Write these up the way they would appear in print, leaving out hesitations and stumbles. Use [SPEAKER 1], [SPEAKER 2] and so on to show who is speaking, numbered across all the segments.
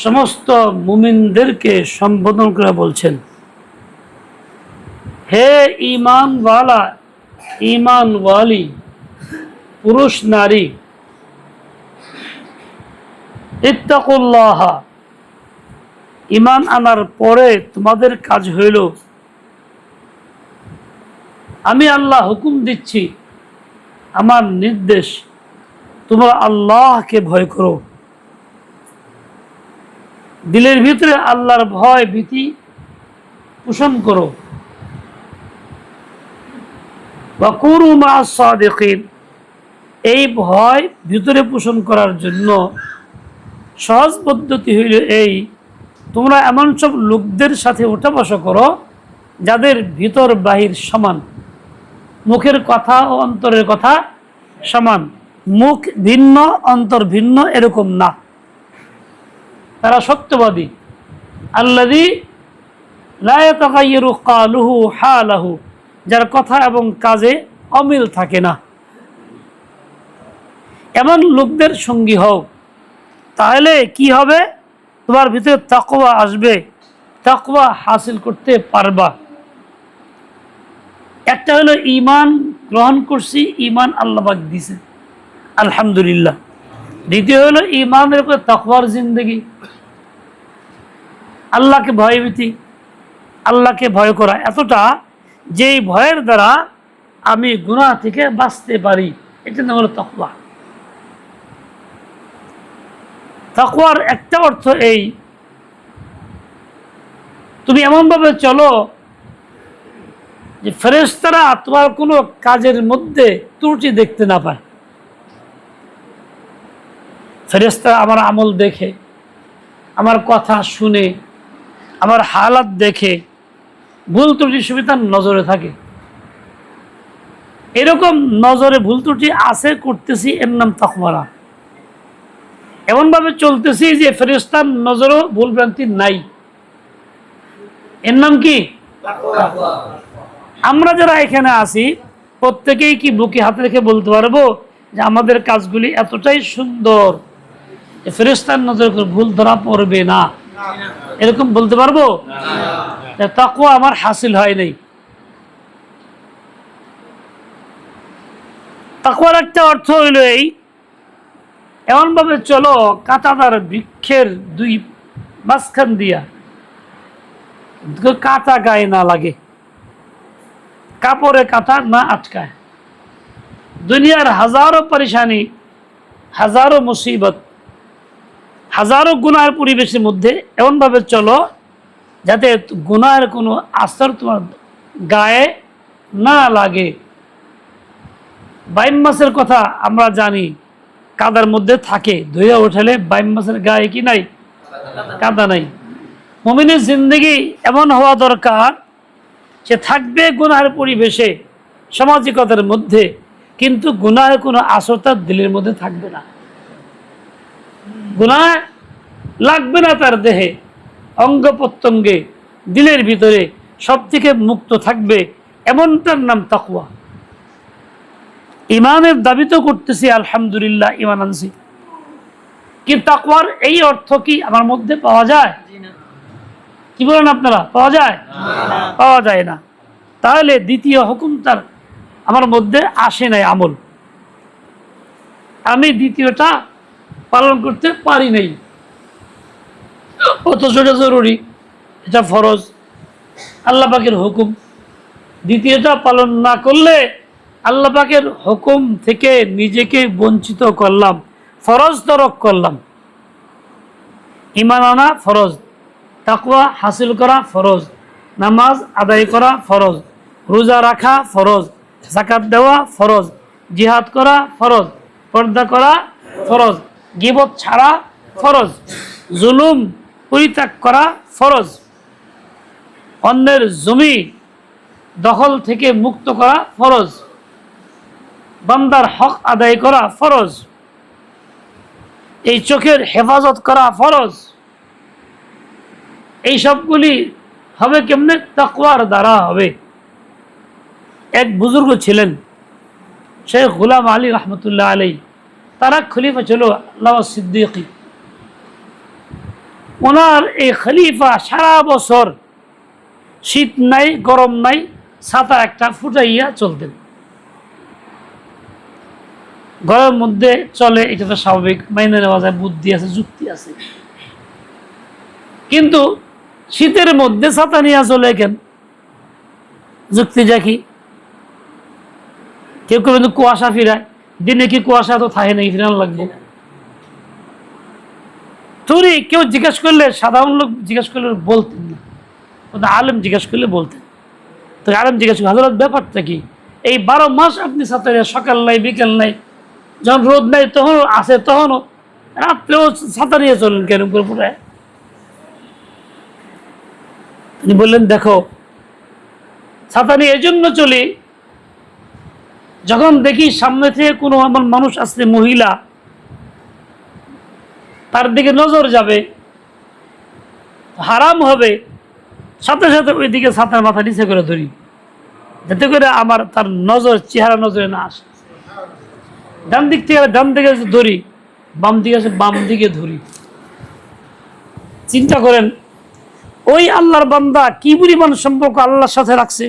[SPEAKER 1] সমস্ত মুমিনদেরকে সম্বোধন করে বলছেন, হে ঈমানওয়ালা, ঈমানওয়ালি পুরুষ নারী, ইত্তাকুল্লাহ, ঈমান আনার পরে তোমাদের কাজ হইল, আমি আল্লাহ হুকুম দিচ্ছি, আমার নির্দেশ, তোমরা আল্লাহকে ভয় করো। দিলের ভিতরে আল্লাহর ভয় ভীতি পোষণ করো। ওয়া কুনু মা'আস সাদিকিন, এই ভয় ভিতরে পোষণ করার জন্য সহজ পদ্ধতি হইল এই, তোমরা এমন সব লোকদের সাথে উঠা বসা করো যাদের ভিতর বাহির সমান, মুখের কথা ও অন্তরের কথা সমান, মুখ ভিন্ন অন্তর ভিন্ন এরকম না, তারা সত্যবাদী। আল্লাযী লা ইয়াতাগায়্যারু ক্বালুহু হালাহু, যার কথা এবং কাজে অমিল থাকে না, এমন লোকদের সঙ্গী হও। তাহলে কি হবে? তোমার ভিতরে তাকওয়া আসবে, তাকওয়া হাসিল করতে পারবা। একটা হলো ঈমান গ্রহণ করছি, ঈমান আল্লাহ পাক দিয়েছে, আলহামদুলিল্লাহ। দ্বিতীয় হলো ঈমানের উপরে তাকওয়ার জিন্দেগি, আল্লাহকে ভয়ভীতি, আল্লাহকে ভয় করা এতটা যেই ভয়ের দ্বারা আমি গুনাহ থেকে বাঁচতে পারি, এটা নাম হলো তাকওয়া। তাকওয়ার একটা অর্থ এই, তুমি এমনভাবে চলো যে ফেরেশতারা তোমার কোনো কাজের মধ্যে ত্রুটি দেখতে না পায়। ফেরেশতারা আমার আমল দেখে, আমার কথা শুনে, আমার হালাত দেখে ভুল ত্রুটি সুবিধা নজরে থাকে। এরকম নজরে ভুল ত্রুটি আছে করতেছি, এর নাম তাকওয়া। এমনভাবে চলতেছি যে ফেরেশতার নজরও ভুল ভ্রান্তি নাই, এর নাম কি? আমরা যারা এখানে আছি প্রত্যেকেই কি বুকে হাতে রেখে বলতে পারবো যে আমাদের কাজগুলি এতটাই সুন্দর ফেরেশতার নজরে ভুল ধরা পড়বে না? এরকম বলতে পারবো? তাকওয়া আমার হাসিল হয় নাই। তাকওয়ার একটা অর্থ হইল এই, এমনভাবে চলো কাঁটাদার বৃক্ষের দুই মাঝখান দিয়া কাঁটা গায়ে না লাগে, কাপড়ে কাঁটা না আটকায়। দুনিয়ার হাজারো পরেশানি, হাজারো মুসিবত, হাজারো গুনাহের পরিবেশের মধ্যে এমনভাবে চলো যাতে গুনাহের কোনো আসর তোমার গায়ে না লাগে। বাইম মাছের কথা আমরা জানি, কাদার মধ্যে থাকে, ধুয়ে ওঠালে বাইম মাছের গায়ে কি নাই? কাদা নাই। মুমিনের জিন্দেগি এমন হওয়া দরকার, সে থাকবে গুনাহের পরিবেশে, সামাজিকতার মধ্যে, কিন্তু গুনাহের কোনো আসর তার দিলের মধ্যে থাকবে না, গুনাহ লাগবে না তার দেহে, অঙ্গ প্রত্যঙ্গে, দিলের ভিতরে, সব থেকে মুক্ত থাকবে। এমনটার নাম তাকওয়া। ইমানের দাবি তো করতেছি আলহামদুলিল্লাহ, ইমান আনছি, কিন্তু তাকওয়ার এই অর্থ কি আমার মধ্যে পাওয়া যায়? কি বলেন আপনারা? পাওয়া যায়? পাওয়া যায় না। তাহলে দ্বিতীয় হুকুম তার আমার মধ্যে আসে নাই, আমল, আমি দ্বিতীয়টা পালন করতে পারি নাই, অথচ এটা জরুরি, এটা ফরজ, আল্লাহ পাকের হুকুম। দ্বিতীয়টা পালন না করলে আল্লাহ পাকের হুকুম থেকে নিজেকে বঞ্চিত করলাম, ফরজ তরক করলাম। ঈমান আনা ফরজ, তাকওয়া হাসিল করা ফরজ, নামাজ আদায় করা ফরজ, রোজা রাখা ফরজ, যাকাত দেওয়া ফরজ, জিহাদ করা ফরজ, পর্দা করা ফরজ, গীবত ছাড়া ফরজ, জুলুম পরিত্যাগ করা ফরজ, অন্যের জমি দখল থেকে মুক্ত করা ফরজ, বান্দার হক আদায় করা ফরজ, এই চোখের হেফাজত করা ফরজ। এই সবগুলি হবে কেমনে? তাকওয়ার দ্বারা হবে। এক বুজুর্গ ছিলেন শেখ গোলাম আলী রহমতুল্লাহ আলাই, তারা খলিফা ছিল আল্লামা সিদ্দিকী। ওনার এই খলিফা সারা বছর শীত নাই গরম নাই ছাতা একটা ফুটাইয়া চলতেন। গরমের মধ্যে চলে, এটা তো স্বাভাবিক, মাইনে নেওয়া যায়, বুদ্ধি আছে, যুক্তি আছে। কিন্তু শীতের মধ্যে ছাতা নিয়ে চলে কেন? যুক্তিটা কি? কেউ কেউ কিন্তু কুয়াশা ফিরায়, দিনে কি কুয়াশা তো থাকে নাকি, ফিরানো লাগবে। তুই কেউ জিজ্ঞেস করলে, সাধারণ লোক জিজ্ঞেস করলে বলতেন না, আলেম জিজ্ঞেস করলে বলতেন। তো আলেম জিজ্ঞেস করলে, হযরত ব্যাপারটা কি? এই 12 মাস আপনি ছাতা নিয়ে, সকাল নাই বিকেল নাই, যখন রোদ নাই তখন আছে, তখনও রাত্রেও ছাতা নিয়ে চলেন কেন করে পুরো? তিনি বললেন, দেখো, ছাতা নিয়ে এই জন্য চলি, যখন দেখি সামনে থেকে কোনো আমার মানুষ আসছে, মহিলা, তার দিকে নজর যাবে, হারাম হবে, সাথে সাথে ওই দিকে ছাতার মাথা নিচে করে ধরি, যাতে করে আমার তার নজর, চেহারা নজরে না আসে। ডান দিক থেকে ডান দিকে ধরি, বাম দিকে আসে বাম দিকে ধরি। চিন্তা করেন, ওই আল্লাহর বান্দা কি পরিমাণ সম্পর্ক আল্লাহর সাথে রাখছে,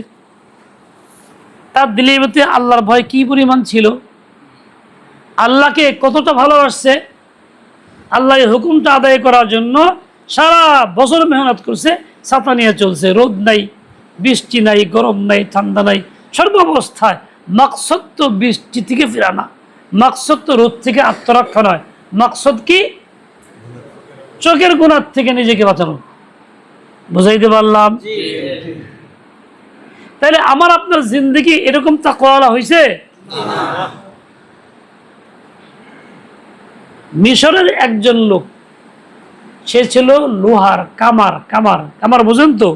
[SPEAKER 1] তার দিলের প্রতি আল্লাহর ভয় কি পরিমাণ ছিল, আল্লাহকে কতটা ভালোবাসছে, আল্লাহর হুকুমটা আদায় করার জন্য সারা বছর মেহনত করছে, ছাতা নিয়ে চলছে, রোদ নাই, বৃষ্টি নাই, গরম নাই, ঠান্ডা নাই, সর্বাবস্থায়। মাকসদ তো বৃষ্টি থেকে ফেরানা, মাকসদ তো রোদ থেকে আত্মরক্ষা নয়, মাকসদ কি? চোখের গুণার থেকে নিজেকে বাঁচানো। বুঝাইতে পারলাম? তাহলে আমার আপনার জিন্দেগি এরকম তাকওয়ালা হয়েছে? মিশরের একজন লোক, সে ছিল লোহার কামার। কামার কামার বোঝেন তো?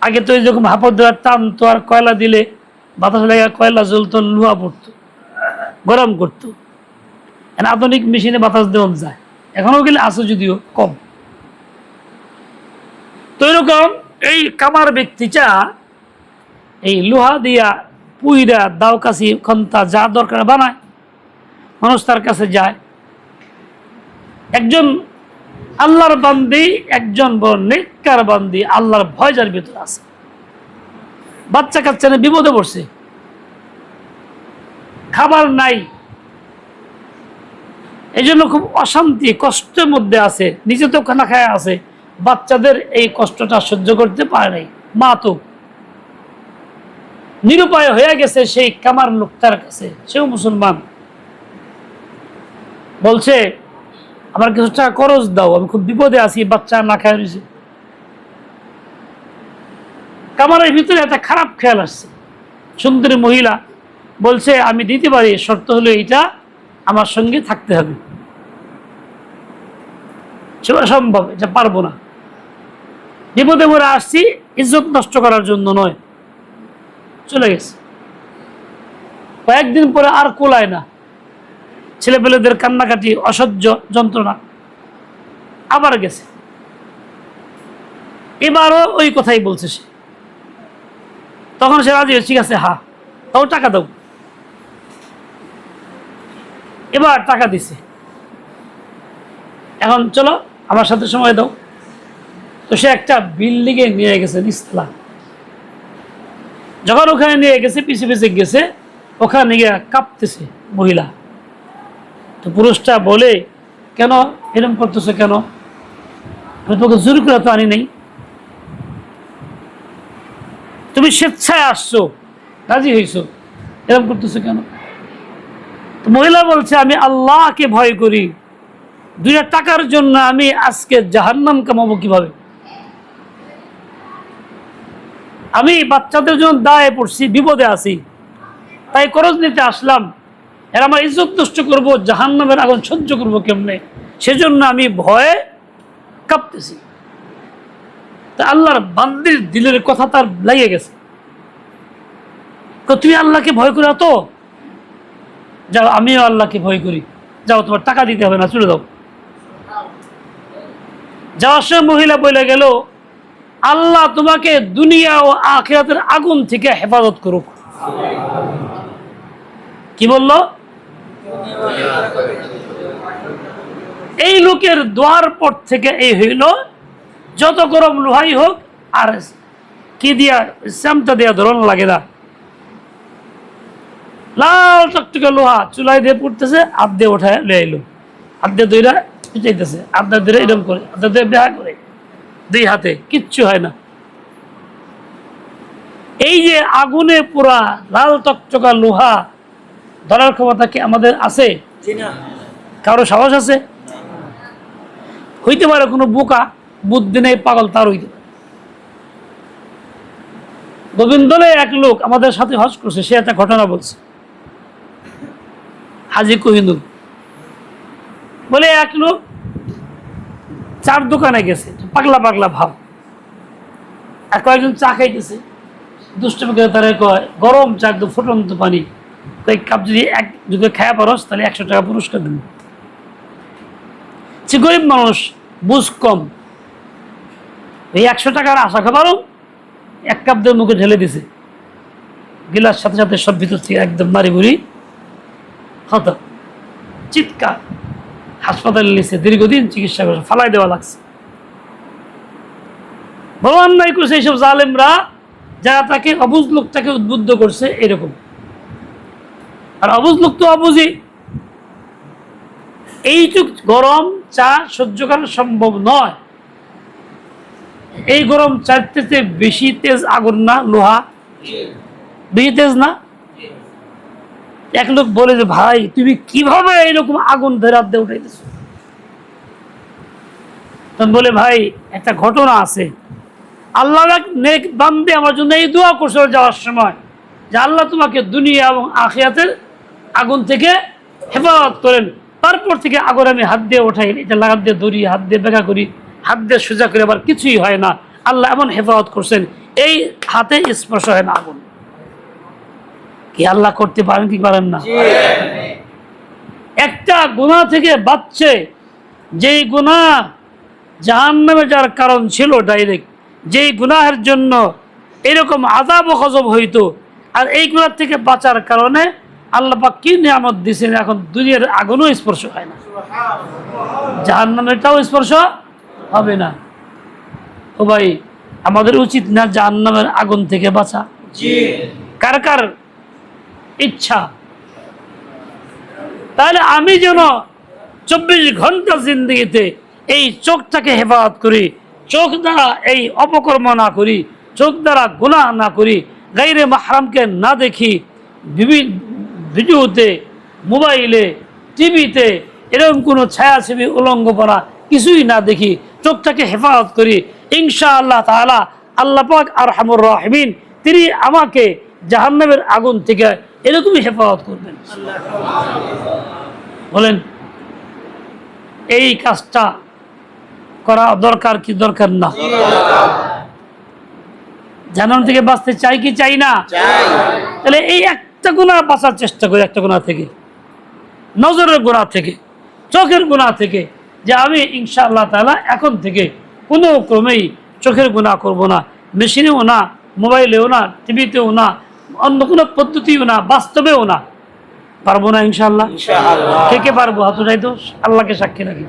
[SPEAKER 1] আগে তো এরকম হাপড় দেওয়ার টানতো, আর কয়লা দিলে বাতাস লেগে কয়লা জ্বলতো, লোহা পড়তো, গরম করতো। আধুনিক মেশিনে বাতাস দেওয়া যায়, এখনো গেলে আছে, যদিও কম। তো এরকম এই কামার ব্যক্তিটা এই লোহা দিয়া পুইরা, দাও কাশি, খন্তা যা দরকার বানায়, মানুষ তার কাছে যায়। একজন আল্লাহর বান্দি, একজন বড় নেককার বান্দি, আল্লাহর ভয় যার ভিতরে আছে, বাচ্চা কাচ্চা নিয়ে বিপদে পড়ছে, খাবার নাই, এই জন্য খুব অশান্তি, কষ্টের মধ্যে আছে, নিজে তো খানা খায় আছে, বাচ্চাদের এই কষ্টটা সহ্য করতে পারে নাই। মা তো নিরুপায় হয়ে গেছে সেই কামার লোকটার কাছে, সেও মুসলমান। বলছে, আমার কিছু টাকা খরচ দাও, আমি খুব বিপদে আছি, বাচ্চা না খায় রয়েছে। কামারের ভিতরে একটা খারাপ খেয়াল আসছে, সুন্দরী মহিলা বলছে, আমি দিতে পারি, শর্ত হলো এইটা, আমার সঙ্গে থাকতে হবে। সেটা সম্ভব, এটা পারবো না, বিপদে পড়ে আসছি, ইজ্জত নষ্ট করার জন্য নয়। চলে গেছে। কয়েকদিন পরে আর কোলায় না, ছেলেপেলেদের কান্নাকাটি, অসহ্য যন্ত্রণা, আবার গেছে। এবারও ওই কথাই বলছে সে। তখন সে রাজি, ঠিক আছে, হ্যাঁ, তাও টাকা দাও। এবার টাকা দিছে, এখন চলো আমার সাথে সময় দাও। তো সে একটা বিল্ডিংয়ে নিয়ে গেছে, নিস্তলা। যখন ওখানে নিয়ে গেছে, পিছিয়ে পিছিয়ে গেছে, ওখানে গিয়ে কাঁপতেছে মহিলা। তো পুরুষটা বলে, কেন এরকম করতেছো কেন? আমি তোকে জোর করে তো আনি নাই, তুমি স্বেচ্ছায় আসছো, রাজি হয়েছো, এরকম করতেছো কেন? তো মহিলা বলছে, আমি আল্লাহকে ভয় করি, 2 টাকার জন্য আমি আজকে জাহান্নাম কামাবো কিভাবে? আমি বাচ্চাদের জন্য দায়ে পড়ছি, বিপদে আছি, তাই খরচ নিতে আসলাম, এর আমার ইজ্জত নষ্ট করবো, জাহান্নামের আগুন সহ্য করবো কেমনে, সেজন্য আমি ভয়ে কাঁপতেছি। তা আল্লাহর বান্দির দিলের কথা তার লেগে গেছে। তো তুমি আল্লাহকে ভয় করো তো, যাও, আমিও আল্লাহকে ভয় করি, যাও, তোমার টাকা দিতে হবে না, চলে যাও। যাওয়ার সময় মহিলা বলে গেল, আল্লাহ তোমাকে দুনিয়া ও আখিরাতের আগুন থেকে হেফাজত করুক। কি বলল? এই লোকের দোয়ার পর থেকে এই হইল, যত গরম লোহাই হোক আর কি দিয়া শ্যামটা দিয়া ধরন লাগে না, লাল টকটকে লোহা চুলাই দিয়ে পড়তেছে, হাত দিয়ে ওঠায় লয়ে এলো, হাত দিয়ে দইরা পিটাইতেছে, হাত দিয়ে এরকম করে, হাত দিয়ে বেহা করে, দুই হাতে কিচ্ছু হয় না। এই যে আগুনে পুরা লাল টকটকা লোহা ধরার ক্ষমতা কি আমাদের আছে? কারো সাহস আছে? হইতে পারে কোনো বোকা, বুদ্ধি নেই, পাগল, তার হইতে পারে। গোবিন্দলে এক লোক আমাদের সাথে হজ করছে, সে একটা ঘটনা বলছে। হাজি কোহিনুর বলে, এক লোক চার দোকানে গেছে, পাগলা পাগলা ভাব, আর কয়েকজন চা খাইতেছে, দুষ্টমি করে তারা কয়, গরম চা, একদম ফুটন্ত পানি, কয়েক কাপ যদি এক যুগে খায়া পারস তাহলে 100 টাকা পুরস্কার দেব। সে গরিব মানুষ, বুঝ কম, এই 100 টাকার আশা খাবারও এক কাপ দিয়ে মুখে ঢেলে দিছে, গিলাস সাথে সাথে সব ভিতর থেকে একদম মারি বুড়ি হত, চিৎকার, হাসপাতালে নিচ্ছে, দীর্ঘদিন চিকিৎসা করছে, ফালাই দেওয়া লাগছে। ভগবান নাই করছে এইসব জালেমরা, যারা তাকে অবুঝ লোকটাকে উদ্বুদ্ধ করছে এরকম। আর অবুঝ লোক তো অবুঝি, এইটুক গরম চা সহ্য করা সম্ভব নয়। এই গরম চার থেকে বেশি তেজ আগুন না লোহা? বেশি তেজ না? এক লোক বলে যে, ভাই তুমি কিভাবে এইরকম আগুন ধরে হাত দিয়ে উঠাইতেছ? তখন বলে, ভাই একটা ঘটনা আছে, আল্লাহ নেক বান্দে আমার জন্য এই দোয়া করছে যাওয়ার সময়, যে আল্লাহ তোমাকে দুনিয়া এবং আখিরাতের আগুন থেকে হেফাজত করেন। তারপর থেকে আগুন আমি হাত দিয়ে ওঠাই, এটা লাগাত দিয়ে ধরি, হাত দিয়ে বেঁকা করি, হাত দিয়ে সোজা করে, আবার কিছুই হয় না। আল্লাহ এমন হেফাজত করছেন, এই হাতে স্পর্শ হয় না আগুন। কি আল্লাহ করতে পারেন কি পারেন না? একটা গুনাহ থেকে বাঁচছে, যেই গুনাহ জাহান্নামে যার কারণ ছিল ডাইরেক্ট, যেই গুনাহের জন্য এরকম আযাব ও গজব হইতো, আর এই গুনাহ থেকে বাঁচার কারণে আল্লাহ পাক কি নিয়ামত দিয়েছেন, এখন দুনিয়ার আগুনও স্পর্শ হয় না, জাহান্নামেরটাও স্পর্শ হবে না। ও ভাই, আমাদের উচিত না জাহান্নামের আগুন থেকে বাঁচা? কার কার ইচ্ছা? তাহলে আমি যেন 24 ঘন্টা জিন্দগিতে এই চোখটাকে হেফাজত করি, চোখ দ্বারা এই অপকর্ম না করি, চোখ দ্বারা গুনাহ না করি, গায়রে মাহরামকে না দেখি, ভিডিওতে, মোবাইলে, টিভিতে এরকম কোনো ছায়াছবি উলঙ্গপনা কিছুই না দেখি, চোখটাকে হেফাজত করি, ইনশাআল্লাহ তাআলা আল্লাহ পাক আরহামুর রাহিমিন তিনি আমাকে জাহান্নামের আগুন থেকে এরকমই হেফাজত করবেন। বলেন, এই কাজটা করা দরকার কি দরকার না? জাহান্নাম থেকে বাঁচতে চাই কি চাই না? তাহলে এই একটা গুনাহ বাঁচার চেষ্টা করি, একটা গুনাহ থেকে, নজরের গুনাহ থেকে, চোখের গুনাহ থেকে, যে আমি ইনশাআল্লাহ তাআলা এখন থেকে কোনো ক্রমেই চোখের গুনাহ করব না, মেশিনেও না, মোবাইলেও না, টিভিতেও না, অন্য কোনো পদ্ধতিও না, বাস্তবেও না। পারবো না ইনশাআল্লাহ? কে কে পারবো? হাত উঠাই তো, আল্লাহকে সাক্ষী রাখি,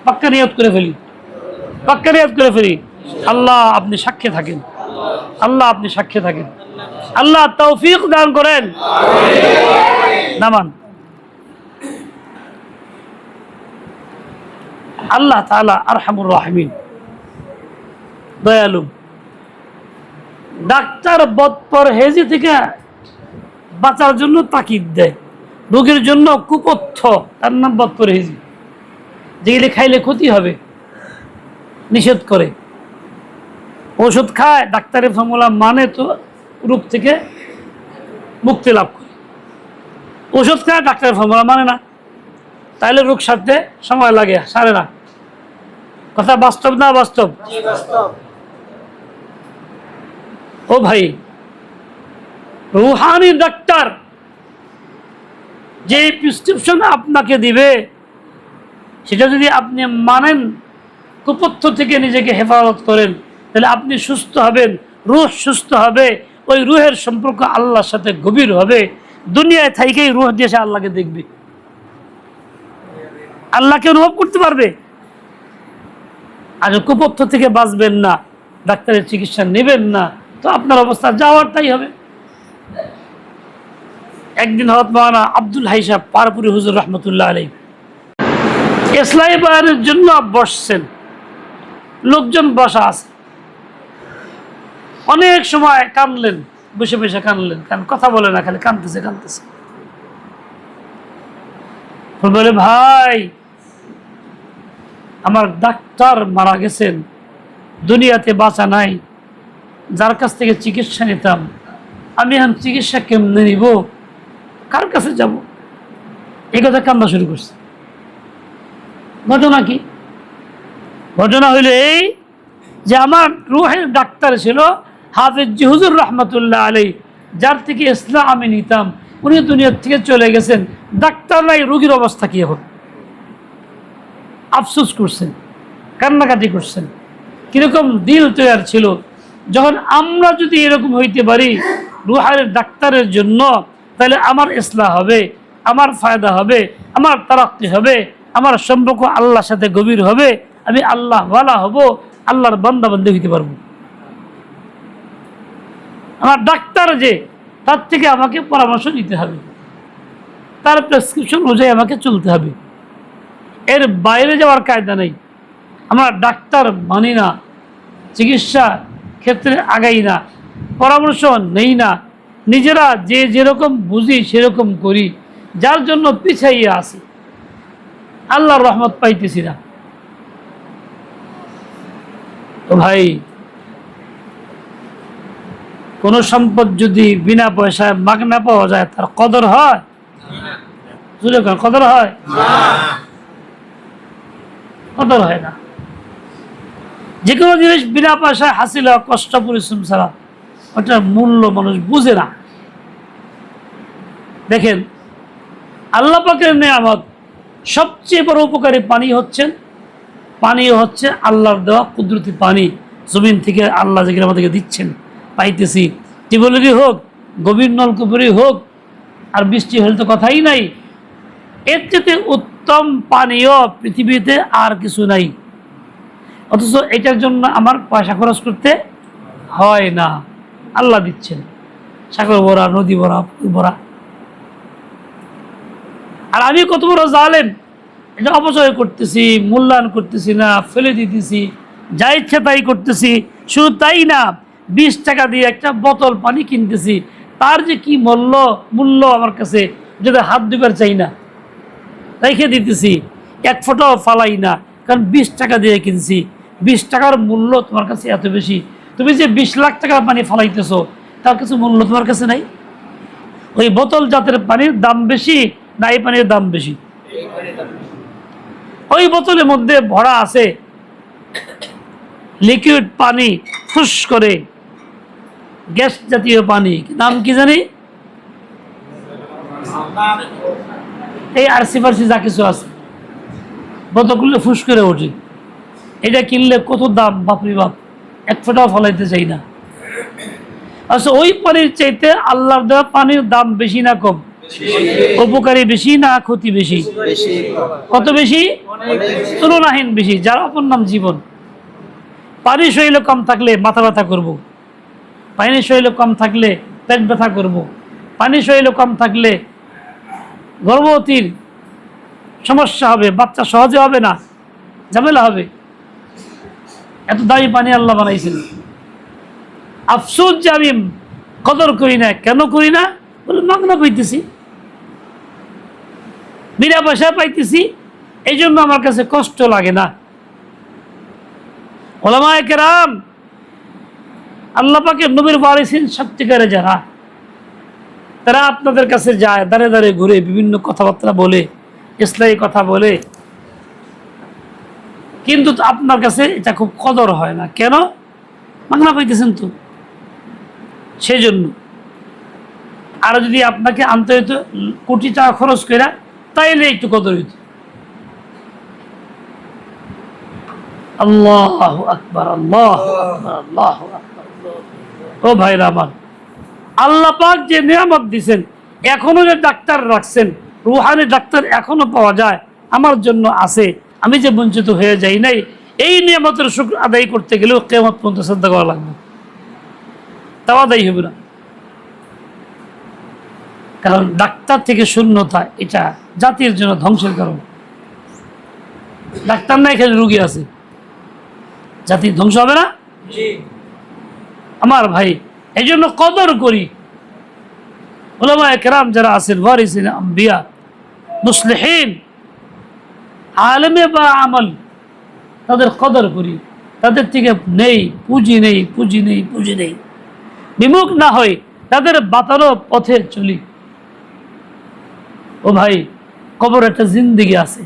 [SPEAKER 1] পাক্কা নিয়ত করে ফেলি, পাক্কা নিয়ত করে ফেলি। আল্লাহ আপনি সাক্ষী থাকেন, আল্লাহ আপনি সাক্ষী থাকেন, আল্লাহ তৌফিক দান করেন। নামান। আল্লাহ তাআলা আরহামুর রাহিমিন, দয়ালু। ডাক্তার বদপরহেজি থেকে বাঁচার জন্য তাকিদ দেয়, রোগীর জন্য কুপথ্য, তার নাম বদপরহেজি, যেগুলি খাইলে ক্ষতি হবে নিষেধ করে। ওষুধ খায়, ডাক্তারের ফর্মুলা মানে তো রোগ থেকে মুক্তি লাভ করে। ওষুধ খায়, ডাক্তারের ফর্মুলা মানে না, তাইলে রোগ সারতে সময় লাগে, সারে না। কথা বাস্তব না বাস্তব? ও ভাই, রুহানি ডাক্তার যে প্রেসক্রিপশন আপনাকে দিবে, সেটা যদি আপনি মানেন, কুপথ্য থেকে নিজেকে হেফাজত করেন, তাহলে আপনি সুস্থ হবেন, রুহ সুস্থ হবে, ওই রুহের সম্পর্ক আল্লাহর সাথে গভীর হবে। দুনিয়ায় থাইকেই রুহ দিয়ে সে আল্লাহকে দেখবে। আল্লাহকে অনুভব করতে পারবে। আর কুপথ্য থেকে বাঁচবেন না, ডাক্তারের চিকিৎসা নেবেন না, তো আপনার অবস্থা যাওয়ার তাই হবে। একদিন হযরত মাওলানা আব্দুল হাই সাহেব পারপুরি হুজুর রহমতুল্লাহ আলাইহি ইসলামী বয়ানের জন্য বসছেন, লোকজন বসা আছে, অনেক সময় কানলেন, বসে বসে কানলেন, কারণ কথা বলে না, খালি কানতেছে কানতেছে। বলে, ভাই আমার ডাক্তার মারা গেছেন, দুনিয়াতে বাঁচা নাই, যার কাছ থেকে চিকিৎসা নিতাম, আমি এখন চিকিৎসা কেমনে নিব, কার কাছে যাব? এই কথা কান্না শুরু করছে। ঘটনা কি? ঘটনা হইল এই যে আমার রুহের ডাক্তার ছিল হাফেজ হুজুর রহমতুল্লাহ আলাইহি, যার থেকে ইসলাম আমি নিতাম, উনি দুনিয়ার থেকে চলে গেছেন, ডাক্তার নাই, রোগীর অবস্থা কি এখন? আফসোস করছেন, কান্নাকাটি করছেন। কিরকম দিল তৈরি ছিল, যখন আমরা যদি এরকম হইতে পারি রুহের ডাক্তারের জন্য, তাহলে আমার ইসলাহ হবে, আমার ফায়দা হবে, আমার তারাক্কি হবে, আমার সম্পর্ক আল্লাহর সাথে গভীর হবে, আমি আল্লাহ ওয়ালা হব, আল্লাহর বান্দা বান্দী হইতে পারবো। আমার ডাক্তার যে, তার থেকে আমাকে পরামর্শ নিতে হবে, তার প্রেসক্রিপশন অনুযায়ী আমাকে চলতে হবে, এর বাইরে যাওয়ার কায়দা নেই। আমরা ডাক্তার মানি না, চিকিৎসা ক্ষেত্রে আগাই না, পরামর্শ নেই না, নিজেরা যে যেরকম বুঝি সেরকম করি, যার জন্য পিছাইয়ে আসি, আল্লাহর রহমত পাইতেছি না। তো ভাই, কোন সম্পদ যদি বিনা পয়সায় মাগনা পাওয়া যায়, তার কদর হয়? কদর হয়? কদর হয় না। যে কোনো জিনিস বিনা পয়সায় হাসিল হয়, কষ্ট পরিশ্রম ছাড়া, ওটার মূল্য মানুষ বুঝে না। দেখেন, আল্লাহ পাকের নেয়ামত সবচেয়ে বড় উপকারী পানি হচ্ছে আল্লাহর দেওয়া কুদরতি পানি, জমিন থেকে আল্লাহ যেগুলো আমাদেরকে দিচ্ছেন, পাইতেছি, টিউবওয়েলেরই হোক, গভীর নলকূপেরই হোক, আর বৃষ্টি হলে তো কথাই নাই। এর চেয়ে উত্তম পানীয় পৃথিবীতে আর কিছু নাই, অথচ এটার জন্য আমার পয়সা খরচ করতে হয় না, আল্লাহ দিচ্ছেন। সাগর ভরা, নদী ভরা, ভরা। আর আমি কত বড় জালেম, এটা অপচয় করতেছি, মূল্যায়ন করতেছি না, ফেলে দিতেছি, যা ইচ্ছা তাই করতেছি। শুধু তাই না, 20 টাকা দিয়ে একটা বোতল পানি কিনতেছি, তার যে কি মূল্য আমার কাছে, যেটা হাত দিবার চাই না, রেখে দিতেছি, এক ফোঁটাও ফালাই না, কারণ 20 টাকা দিয়ে কিনছি। 20 টাকার মূল্য তোমার কাছে এত বেশি, তুমি যে 20 লাখ টাকার পানি ফালাইতেছো, তার কিছু মূল্য তোমার কাছে নাই। ওই বোতল জাতের পানির দাম বেশি না এই পানির দাম বেশি? ওই বোতলের মধ্যে ভরা আছে লিকুইড পানি, ফুস করে গ্যাস জাতীয় পানি, নাম কি জানি, এই আরসি ফারসি যা কিছু আছে, বোতলগুলো ফুস করে ওঠে। এটা কিনলে কত দাম, বাপরি বাপ, এক ফোঁটাও ফলাইতে চাই না। আচ্ছা, ওই পানির চাইতে আল্লাহর দেওয়া পানির দাম বেশি না কম? উপকারী বেশি না ক্ষতি বেশি? কত বেশি? তুলনাহীন বেশি। যার অপর নাম জীবন। পানি শরীরে কম থাকলে মাথা ব্যথা করব, পানি শরীরে কম থাকলে পেট ব্যথা করব, পানি শরীরে কম থাকলে গর্ভবতীর সমস্যা হবে, বাচ্চা সহজে হবে না, ঝামেলা হবে। এত দামি পানি আল্লাহ বানাইছেন। আফসোস যে আমি কদর করি না। কেন করি না? বলে মাগনা পাইতেছি, বিনা পয়সায় পাইতেছি, এই জন্য আমার কাছে কষ্ট লাগে না। ওলামায়ে কেরাম, আল্লাহ পাকের নবীর ওয়ারিসিন সত্যিকারে যারা, তারা আপনাদের কাছে যায়, দাঁড়ে দাঁড়ে ঘুরে বিভিন্ন কথাবার্তা বলে, ইসলামী কথা বলে, কিন্তু আপনার কাছে এটা খুব কদর হয় না। কেন? মাগনা পাইতেছেন তো, সেই জন্য। আর যদি আপনাকে আনতে হইতো কোটি টাকা খরচ করে, তাইলে একটু কদর হইত। আল্লাহু আকবার, আল্লাহু আকবার, আল্লাহু আকবার। ও ভাইরা আমার, আল্লাহ পাক যে নিয়ামত দিয়েছেন, এখনো যে ডাক্তার রাখছেন, রুহানি ডাক্তার এখনো পাওয়া যায়, আমার জন্য আছে, আমি যে বঞ্চিত হয়ে যাই নাই, এই নিয়ামতের শুকর আদায় করতে গেলেও কিয়ামত পর্যন্ত শ্রদ্ধা করা লাগবে, তাও আদায় হবে না। কারণ ডাক্তার থেকে শূন্যতা এটা জাতির জন্য ধ্বংসের কারণ। ডাক্তার না, এখানে রুগী আছে, জাতি ধ্বংস হবে না আমার ভাই। এই জন্য কদর করি উলামায়ে কেরাম যারা আছেন, ওয়ারিসিন আম্বিয়া, মুসলিহিন, আলেমে বা আমল, তাদের কদর করি। তাদের থেকে নেই পুঁজি, নেই পুঁজি, নেই পুঁজি, নেই বিমুখ না হই, তাদের বাতানো পথে চলি। ও ভাই, কবর একটা জিন্দেগি আছে,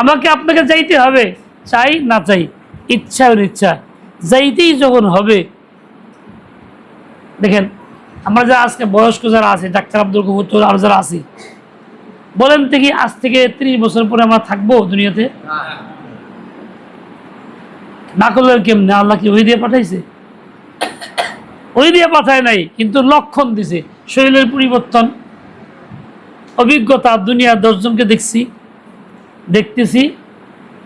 [SPEAKER 1] আমাকে আপনাকে যাইতে হবে, চাই না চাই, ইচ্ছা অনিচ্ছা, যাইতেই যখন হবে। দেখেন আমরা যারা আজকে বয়স্ক যারা আছে, ডাক্তার আব্দুল গফুর আর যারা আছি, বলেন থেকে আজ থেকে 30 বছর পরে আমরা থাকবো দুনিয়াতে? না করলে কেমনে? আল্লাহ কি ওই দিয়ে পাঠাইছে? ওই দিয়ে পাঠায় নাই, কিন্তু লক্ষণ দিছে, শরীরের পরিবর্তন, অভিজ্ঞতা। দুনিয়া 10 জনকে দেখতেছি,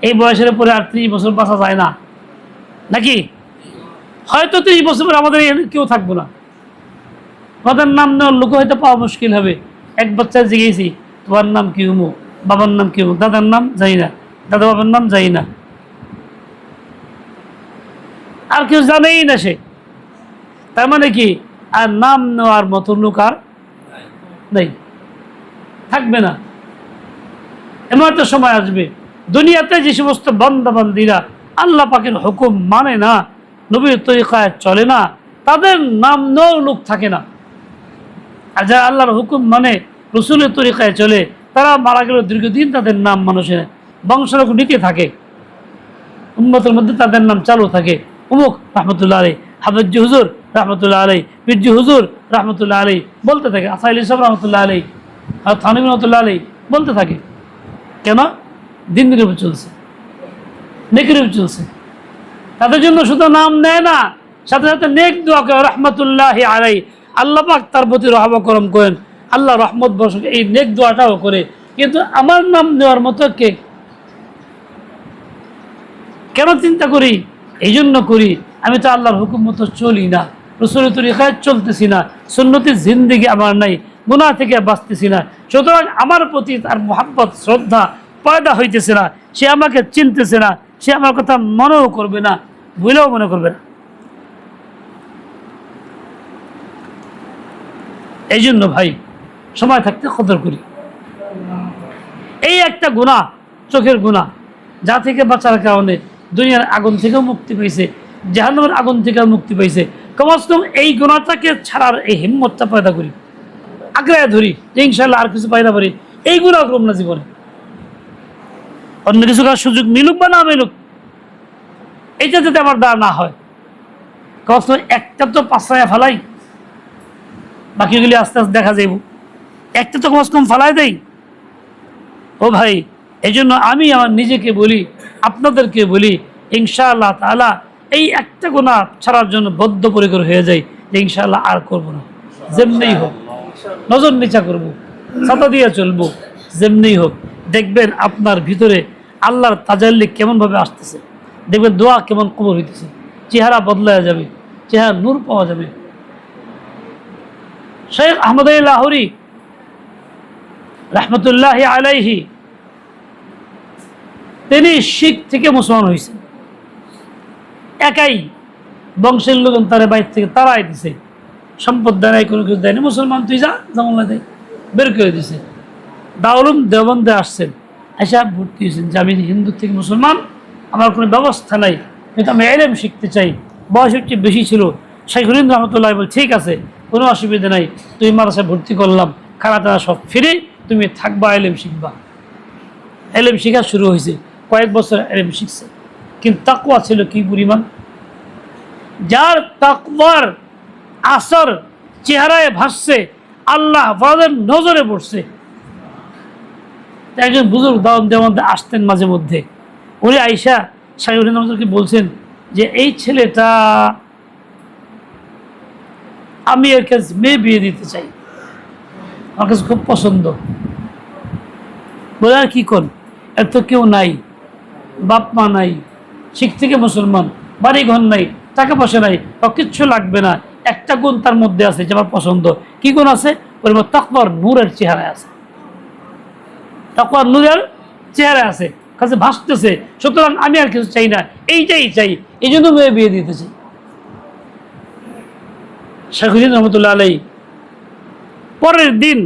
[SPEAKER 1] এই বয়সের পরে আর 30 বছর বাঁচা যায় না নাকি? হয়তো 30 বছর পরে আমাদের কেউ থাকবো না, আমাদের নাম নেওয়ার লোক হয়তো পাওয়া মুশকিল হবে। এক বাচ্চা জিজ্ঞেসি, তোমার নাম কি? উমুক। বাবার নাম কি? উমুক। দাদার নাম জানি না, দাদা বাবার নাম জানি না, আর কেউ জানেই না সে। তার মানে কি? আর নাম নেওয়ার মতো লোক আর নেই, থাকবে না। এমন একটা সময় আসবে দুনিয়াতে যে সমস্ত বান্দা বান্দিরা আল্লাহ পাকের হুকুম মানে না, নবীর তরিকায় চলে না, তাদের নাম নেওয়ার লোক থাকে না। আর যারা আল্লাহর হুকুম মানে, রসুলের তরিকায় চলে, তারা মারা গেল দীর্ঘদিন তাদের নাম মানুষের বংশলোক নিতে থাকে, উম্মতের মধ্যে তাদের নাম চালু থাকে। অমুক রহমতুল্লাহ আলাই, হাফেজ হুজুর রহমতুল্লাহ আলাই, পিরজি হুজুর রহমতুল্লাহ আলাই বলতে থাকে, আসাইল ইসলাম রহমতুল্লাহ আলাই, আর থানিম রহমতুল্লাহ আলাই বলতে থাকে। কেন? দিনের উপর চলছে, নেকির উপর চলছে। তাদের জন্য শুধু নাম নেয় না, সাথে সাথে নেক দোয়া করে, রহমতুল্লাহ আলাই, আল্লাহ পাক তার প্রতি রহম করম করেন, আল্লাহ রহমত বর্ষণ, এই নেক দোয়াটাও করে। কিন্তু আমার নাম নেওয়ার মতো কে? কেন চিন্তা করি? এই জন্য করি, আমি তো আল্লাহর হুকুম মতো চলি না, রসুলের তরিকায় চলতেছি না, সুন্নতির জিন্দেগি আমার নাই, গুনাহ থেকে বাঁচতেছি না। সুতরাং আমার প্রতি তার মোহাব্বত শ্রদ্ধা পয়দা হইতেছে না, সে আমাকে চিনতেছে না, সে আমার কথা মনেও করবে না, ভুলেও মনে করবে না। এই জন্য ভাই, সময় থাকতে কদর করি। এই একটা গুনাহ, চোখের গুনাহ, যা থেকে বাঁচার কারণে দুনিয়ার আগুন থেকেও মুক্তি পাইছে, জাহান্নামের আগুন থেকেও মুক্তি পাইছে। কমস কম এই গুনাহটাকে ছাড়ার এই হিম্মতটা পয়দা করি, আগ্রায় ধরি যে ইনশাল্লাহ আর কিছু পাই না পারি, এই গুনাহ করব না জীবনে। অন্য কিছু করার সুযোগ মিলুক বা না মিলুক, এইটা যাতে আমার দ্বারা না হয়। কমস কম একটা তো পাঁচটায় ফেলাই, বাকিগুলি আস্তে আস্তে দেখা যাইব, একটা তো কমস কম ফেলাই দেই। ও ভাই, এই জন্য আমি আমার নিজেকে বলি, আপনাদেরকে বলি, ইনশাআল্লাহ তাআলা এই একটা গুনাহ ছাড়ার জন্য বদ্ধপরিকর হয়ে যায় যে ইনশাআল্লাহ আর করব না। যেমনিই হোক নজর নিচা করব, ছাতা দিয়ে চলবো, যেমনিই হোক। দেখবেন আপনার ভিতরে আল্লাহর তাজাল্লি কেমনভাবে আসতেছে, দেখবেন দোয়া কেমন কবুল হইতেছে, চেহারা বদলায়া যাবে, চেহারা নূর পাওয়া যাবে। শেখ আহমদ লাহোরী রহমতুল্লাহ আলাইহি, তিনি শিখ থেকে মুসলমান হয়েছেন, একাই, বংশের লোকজন তার বাইর থেকে তারাই দিছে, সম্পদ দেয় কোনো কিছু দেয়নি, মুসলমান তুই যা, জামাল্লা দেয়, বের করে দিছে। দাউলুম দেওবন্দে আসছেন, এসে ভর্তি হয়েছেন যে আমি হিন্দু থেকে মুসলমান, আমার কোনো ব্যবস্থা নাই, কিন্তু আমি এলেম শিখতে চাই। বয়স একটু বেশি ছিল। শাইখুল হিন্দ রহমতুল্লাহ বল, ঠিক আছে, কোনো অসুবিধা নাই, তুমি মাদ্রাসায় ভর্তি করলাম, খানা টানা সব ফিরে, তুমি থাকবা, এলেম শিখবা। এলেম শিখা শুরু হয়েছে, কয়েক বছর এলেম শিখছে, কিন্তু তাকওয়া ছিল কি পরিমাণ! যার তাকওয়ার আসর চেহারায় ভাসছে, আল্লাহ ফাদের নজরে পড়ছে। একজন বুজুর্গ দাওয়াত দেওয়ার মধ্যে আসতেন মাঝে মধ্যে, উনি আইসা শাইখুল হিন্দ রহমতুল্লাহকে বলছেন যে এই ছেলেটা, আমি এর কাছে মেয়ে বিয়ে দিতে চাই, আমার কাছে খুব পছন্দ। বলে আর কি কর, এর তো কেউ নাই, বাপ মা নাই, শিখ থেকে মুসলমান, বাড়ি ঘর নাই, টাকা পয়সা নাই, কিচ্ছু লাগবে না, একটা গুণ তার মধ্যে আছে যে আমার পছন্দ। কি গুণ আছে? ওর মধ্যে তাকওয়ার নূরের চেহারা আছে, তাকওয়ার নূরের চেহারা আছে, কাছে ভাসতেছে। সুতরাং আমি আর কিছু চাই না, এইটাই চাই, এই জন্য মেয়ে বিয়ে দিতে চাই। শেখুদ্দিন রহমতুল্লাহ আলাই পরের দিন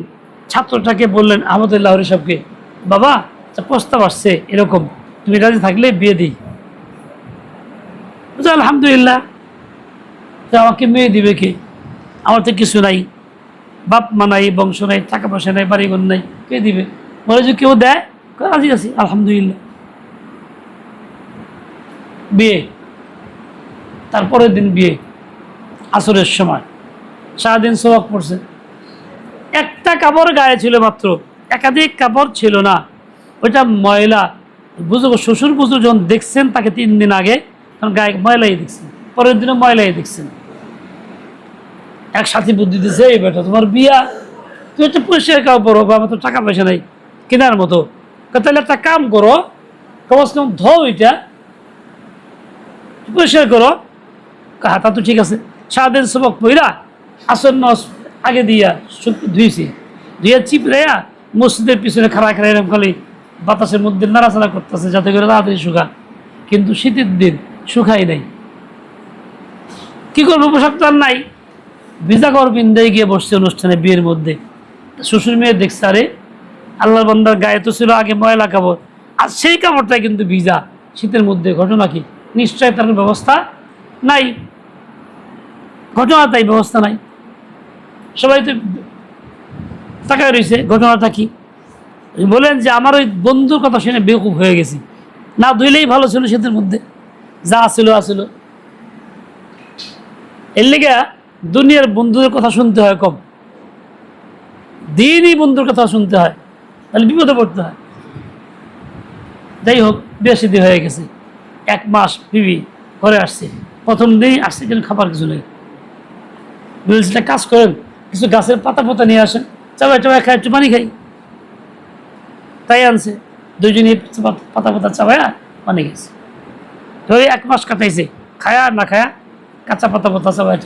[SPEAKER 1] ছাত্রটাকে বললেন, আহমদুল্লাহ সাহেবকে, বাবা প্রস্তাব আসছে এরকম, তুমি রাজি থাকলে বিয়ে দিই। আলহামদুলিল্লাহ, তো আমাকে মেয়ে দিবে কে? আমার তো কিছু নাই, বাপ মা নাই, বংশ নাই, টাকা পয়সা নাই, বাড়িঘর নাই, কে দিবে? বলে যে কেউ দেয়, রাজি আছি, আলহামদুলিল্লাহ। বিয়ে, তারপরের দিন বিয়ে, আসরের সময় সারাদিন সোয়াক পড়ছে। একটা কাপড় গায়ে ছিল মাত্র, একাধিক কাপড় ছিল না, ওইটা ময়লা। বুঝো শ্বশুর বুঝো যখন দেখছেন তাকে 3 দিন আগে, তখন গায়ে ময়লাই দেখছেন, পরের দিনও ময়লাই দেখছেন। এক সাথী বুদ্ধি দিচ্ছে, এই বেটা তোমার বিয়া, তুই একটা পরিষ্কার কাপড়, আমার তো টাকা পয়সা নাই কেনার মতো, তাহলে একটা কাম করো, কমস কম ধো, এটা পরিষ্কার করো। হাতা তো ঠিক আছে, সারাদিন সবক পইরা আসন্ন আগে দিয়া ধুইছি, ধুইয়া চিপড়াইয়া মসজিদের পিছনে খাড়া খাড়া এরকম খালি বাতাসের মধ্যে নাড়াচাড়া করতেছে যাতে করে তাড়াতাড়ি শুকা। কিন্তু শীতের দিন শুকাই নাই, কি করবো, পোশাক তো আর নাই, ভিজা কর বিন্দায় গিয়ে বসছে অনুষ্ঠানে, বিয়ের মধ্যে। শ্বশুর মেয়ে দেখছে, আরে আল্লাহর বান্দার গায়ে তো ছিল আগে ময়লা কাপড়, আর সেই কাপড়টাই কিন্তু ভিজা শীতের মধ্যে। ঘটনা কি? নিশ্চয় তার ব্যবস্থা নাই, ঘটনা তাই ব্যবস্থা নাই। সবাই তো তাকায় রয়েছে, ঘটনাটা কি? বলেন যে আমার ওই বন্ধুর কথা শুনে বেকুব হয়ে গেছি, না ধুইলেই ভালো ছিল, শীতের মধ্যে যা আসিল আসিল। এর লেগে দুনিয়ার বন্ধুদের কথা শুনতে হয় কম, দিনই বন্ধুর কথা শুনতে হয়, তাহলে বিপদে পড়তে হয়। যাই হোক, বেশি দিন হয়ে গেছে, 1 মাস বিবি ঘরে আসছে। প্রথম দিনই আসছে, কিন্তু খাবার কিছু নেই। বলছি কাজ করেন, কিছু গাছের পাতা পাতা নিয়ে আসেন, চাবাই চাবাই খাই, একটু পানি খাই। তাই আনছে, দুজনে পাতা পাতা চাবায়া পানি গেছে। তো 1 মাস কাটাইছে, খায়া না খায়া, কাঁচা পাতা পাতা চাবাই।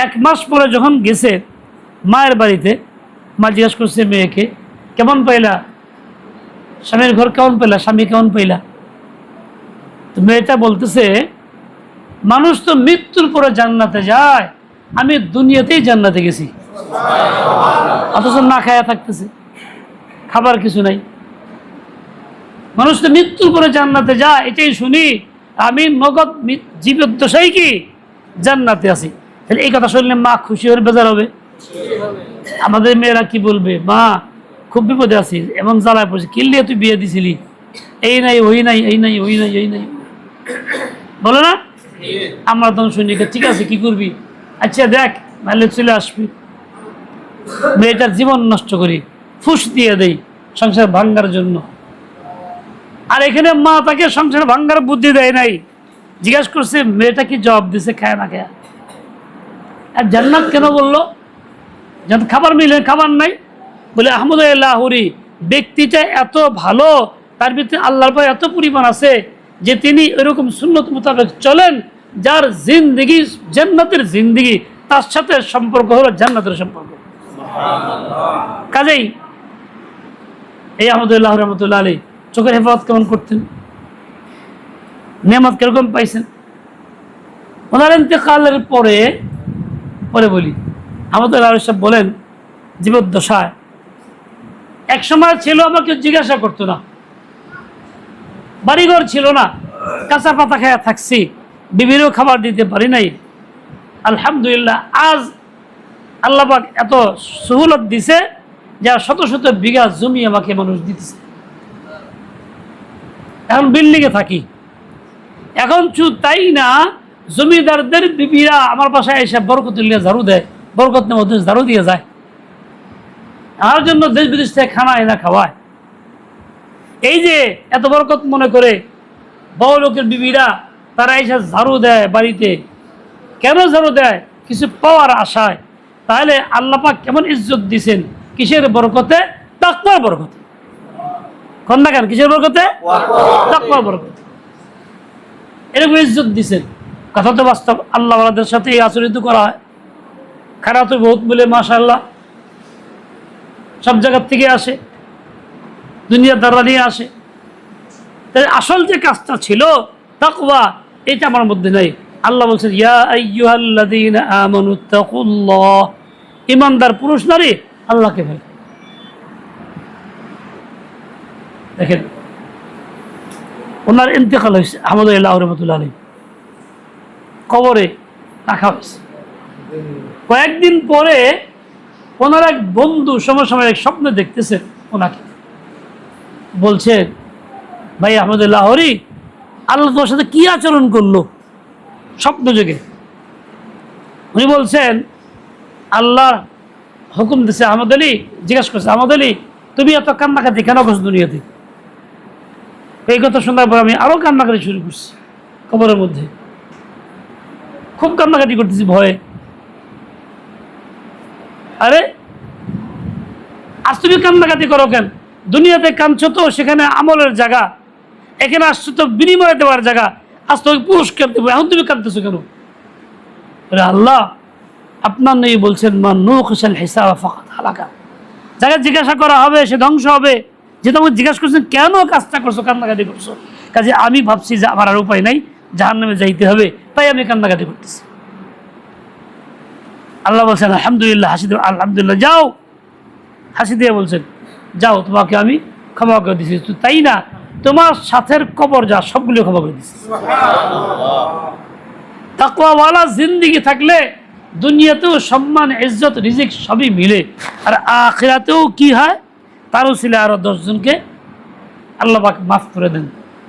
[SPEAKER 1] 1 মাস পরে যখন গেছে মায়ের বাড়িতে, মা জিজ্ঞেস করছে মেয়েকে, কেমন পাইলা স্বামীর ঘর, কেমন পাইলা, স্বামী কেমন পাইলা? তো মেয়েটা বলতেছে, মানুষ তো মৃত্যুর পরে জান্নাতে যায়, আমি দুনিয়াতেই জান্নাতে গেছি, অথচ না খায়া থাকতেছে, খাবার কিছু নাই। মানুষ তো মৃত্যুর পরে জান্নাতে যায়, এটাই শুনি, আমি নগদ জীবদ্দশাই কি জান্নাতে আছি। তাহলে এই কথা শুনলে মা খুশি হয়ে বেজার হবে? আমাদের মেয়েরা কি বলবে, মা খুব বিপদে আছি, এমন জ্বালায় পড়ছে, কিনলে তুই বিয়ে দিছিলি, এই নাই ওই নাই, এই নাই ওই নাই, এই নাই, বলো না? আমরা তখন শুনি, ঠিক আছে কি করবি, আচ্ছা দেখ নাহলে চলে আসবি। মেয়েটার জীবন নষ্ট করি, ফুস দিয়ে দেই সংসার ভাঙ্গার জন্য। আর এখানে মা তাকে সংসার ভাঙ্গার বুদ্ধি দেয় নাই, জিজ্ঞাসা করছে মেয়েটা কি জবাব দিছে, খায় না খায়। আর জান্নাত কেন বললো? যখন খাবার মিলে, খাবার নাই, বলে আহমদুল্লাহরি ব্যক্তিটা এত ভালো, তার ভিতরে আল্লাহর ভয় এত পরিমাণ আছে যে তিনি ওইরকম সুন্নত মোতাবেক চলেন, যার জিন্দিগি জান্নাতের জিন্দিগি, তার সাথে সম্পর্ক হলো জান্নাতের সম্পর্ক। কাজেই এই আহমদুল্লাহ রহমতুল্লাহ আলী চোখের হেফাজত কেমন করতেন, নেয়ামত কিরকম পাইছেন। ওনার ইন্তেকালের পরে বলি, আহমদুল্লাহ সাহেব বলেন, জীবদ্দশায় এক সময় ছিল আমাকে জিজ্ঞাসা করতো না, বাড়িঘর ছিল না, কাঁচা পাতা খায়া থাকছি, বিবিরও খাবার দিতে পারি নাই। আলহামদুলিল্লাহ, আজ আল্লাহ পাক এত সহুলত দিছে, যা শত শত বিঘা জমি আমাকে মানুষ দিতেছে। এখন বিল্ডিংয়ে থাকি, এখন তাই না, জমিদারদের বিবিরা আমার বাসায় এসে বরকতুল্লাহ ঝাড়ু দেয়, বরকত নেওয়া ঝাড়ু দিয়ে যায়, আমার জন্য দেশ বিদেশ থেকে খানা এনে খাওয়ায়। এই যে এত বরকত মনে করে বড় লোকের বিবিরা, তারা এসে ঝাড়ু দেয় বাড়িতে। কেন ঝাড়ু দেয়? কিছু পাওয়ার আশায়। তাহলে আল্লাহ পাক কেমন ইজ্জত দিছেন, কিসের বরকতে? তাকওয়ার বরকতে। কন্যা কেন, কিসের বরকতে? তাকওয়ার বরকতে। এরকম ইজ্জত দিচ্ছেন, কথা তো বাস্তব। আল্লাহ ওয়ালাদের সাথে এই আচরিত করা হয়। খারাপ তো বহুত বলে মাশাআল্লাহ সব জায়গার থেকে আসে, দুনিয়ার দ্বারা নিয়ে আসে। তাই আসল যে কাজটা ছিল তাকওয়া, এটা আমার মধ্যে নাই। আল্লাহ বলছেন ইয়া আইয়ুহাল্লাযীনা আমানুত্তাকুল্লাহ, ঈমানদার পুরুষ নারী আল্লাহকে ভয়। দেখেন ওনার ইন্তেকাল হয়েছে আহমদুল্লাহ রহমতুল্লাহ আলাইহি, কবরে রাখা হয়েছে। কয়েকদিন পরে ওনার এক বন্ধু সময় এক স্বপ্নে দেখতেছেন ওনাকে, বলছে ভাই আহমদুল্লাহ হরি, আল্লাহ তোমার সাথে কি আচরণ করলো স্বপ্ন যোগে? উনি বলছেন আল্লাহ হুকুম দিছে। আহমদ আলী জিজ্ঞাসা করছে, আহমদ আলী তুমি এত কান্নাকাটি কেন করছো দুনিয়াতে? এই কথা শোনার পর আমি আরো কান্নাকাটি শুরু করছি, কবরের মধ্যে খুব কান্নাকাটি করতেছি ভয়ে। আরে আজ তুমি কান্নাকাটি করো কেন? দুনিয়াতে কাঁদছো তো সেখানে আমলের জায়গা, এখানে আসছো তো বিনিময় দেওয়ার জায়গা, আজ তোমাকে পুরস্কার দেবো, এখন তুমি কাঁদতেছো কেন? আল্লাহ আপনার নেই বলছেন মান নুকিশাল হিসাব ফাকাদ হালাকা, যাকে জিজ্ঞাসা করা হবে সে ধ্বংস হবে। যে তোমাকে জিজ্ঞাসা করছেন কেন কাজটা করছো, কান্নাকাটি করছো, কাজে আমি ভাবছি যে আমার আর উপায় নাই, জাহান্নামে যাইতে হবে, তাই আমি কান্নাকাটি করতেছি। আল্লাহ বলছেন আলহামদুলিল্লাহ, হাসি দিয়ে আলহামদুলিল্লাহ, যাও হাসি দিয়ে বলছেন যাও তোমাকে আমি ক্ষমা করে দিচ্ছি। তাই না, তোমার সাথের কবর যা সবগুলো ক্ষমা করে দিচ্ছি। তাকওয়াওয়ালা জিন্দেগি থাকলে দুনিয়াতেও সম্মান ইজ্জত রিজিক সবই মিলে, আর আখিরাতেও কি হয়, তারও ছিল আরো 10 জনকে আল্লাহ পাক মাফ করে দেন।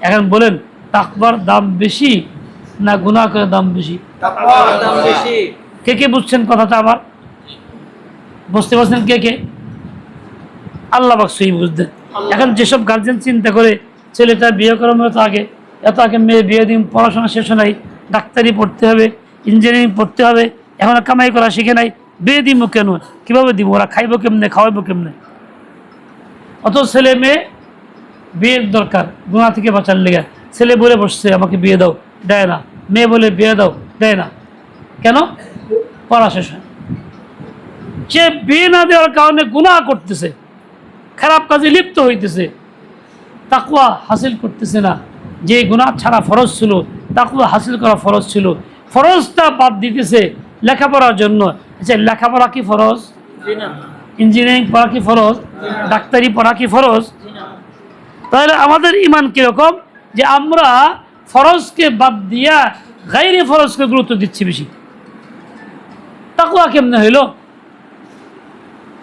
[SPEAKER 1] এখন বলেন তাকওয়ার দাম বেশি না গুনাহ করার দাম বেশি?
[SPEAKER 2] তাকওয়ার দাম বেশি।
[SPEAKER 1] কে কে বুঝছেন কথাটা? আবার বুঝতে পারছেন কে কে? আল্লাহ পাক সহি বুঝতেন। এখন যেসব গার্জেন চিন্তা করে ছেলেটা বিয়ে করার মতো আগে, এত আগে মেয়ে বিয়ে দিন, পড়াশোনা শেষ নাই, ডাক্তারি পড়তে হবে, ইঞ্জিনিয়ারিং পড়তে হবে, এখন কামাই করা শিখে নাই, বিয়ে দিব কেন, কীভাবে দিব, ওরা খাইব কেমনে, খাওয়াইব কেমনে? অত ছেলে মেয়ে বিয়ের দরকার গুনাহ থেকে বাঁচার লেগে। ছেলে বলে বসছে আমাকে বিয়ে দাও, দেয় না। মেয়ে বলে বিয়ে দাও, দেয় না। কেন? পড়া শেষ হয়। সে বিয়ে না দেওয়ার কারণে গুনাহ করতেছে, খারাপ কাজে লিপ্ত হইতেছে, তাকওয়া হাসিল করতেছে না। যে গুনাহ ছাড়া ফরজ ছিল, তাকওয়া হাসিল করা ফরজ ছিল, ফরজটা বাদ দিতেছে লেখাপড়ার জন্য। আচ্ছা লেখাপড়া কি ফরজ? ইঞ্জিনিয়ারিং পড়া কি ফরজ? ডাক্তারি পড়া কি ফরজ? তাহলে আমাদের ঈমান কিরকম যে আমরা ফরজকে বাদ দিয়া গায়রে ফরজকে গুরুত্ব দিচ্ছি বেশি? তাকওয়া কেমনে হইল?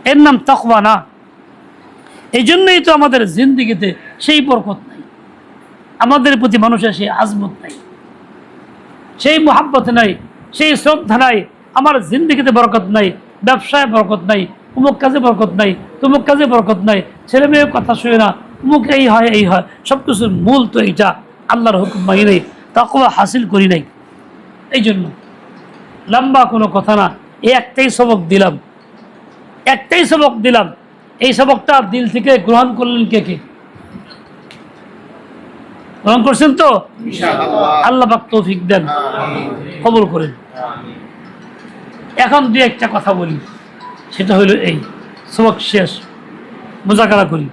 [SPEAKER 1] এর নাম তাকওয়া না। এই জন্যই তো আমাদের জিন্দেগিতে সেই বরকত নাই, আমাদের প্রতি মানুষের সেই আজমত নাই, সেই মুহাব্বত নাই, সেই শ্রদ্ধা নাই। আমার জিন্দেগিতে বরকত নাই, ব্যবসায় বরকত নাই, অমুক কাজে বরকত নাই, তমুক কাজে বরকত নাই, ছেলে মেয়ের কথা শুনে না, অমুক এই হয় এই হয়। সব কিছুর মূল তো এইটা, আল্লাহর হুকুম মানি নাই, তাকওয়া হাসিল করি নাই। এই জন্য লম্বা কোনো কথা না, এই একটাই সবক দিলাম, একটাই সবক দিলাম। এই সবকটা দিল থেকে গ্রহণ করলেন কে কে? গ্রহণ করছেন তো? আল্লাহ পাক তৌফিক দেন, কবুল করেন। এখন দুই একটা কথা বলি, সেটা হলো এই সবক শেষ, মুযাকারা করি।